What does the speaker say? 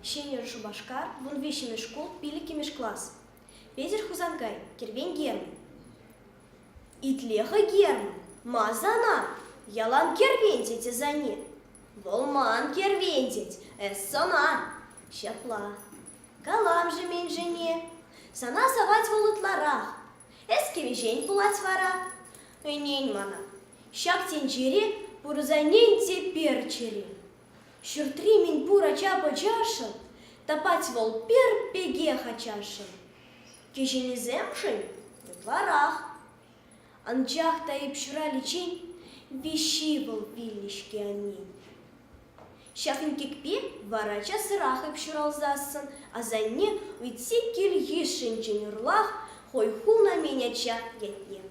Шенер Шубашкар, вон вещи школ, пилики меж класс. Петер Хузангай, кервень Герман. Итлеха Герман, мазана, ялан кервентите за не. Волман кервентить, эссона, щапла. Калам же мен жене, сана совать волотларах. Эскевижень пулать вара. Нень мана, щак тенчери, пурзаненте перчери. Щуртри минь пура чапа чаша, топать вол пер пеге хачаша. Кижени земшень в дворах. Анчах таип щура личень, вещи вол вилищки они. Щафин кикпи варача сырах и пщурал зассан, а за не уйти киль ешенчен урлах, хой хул на меня ча ятне.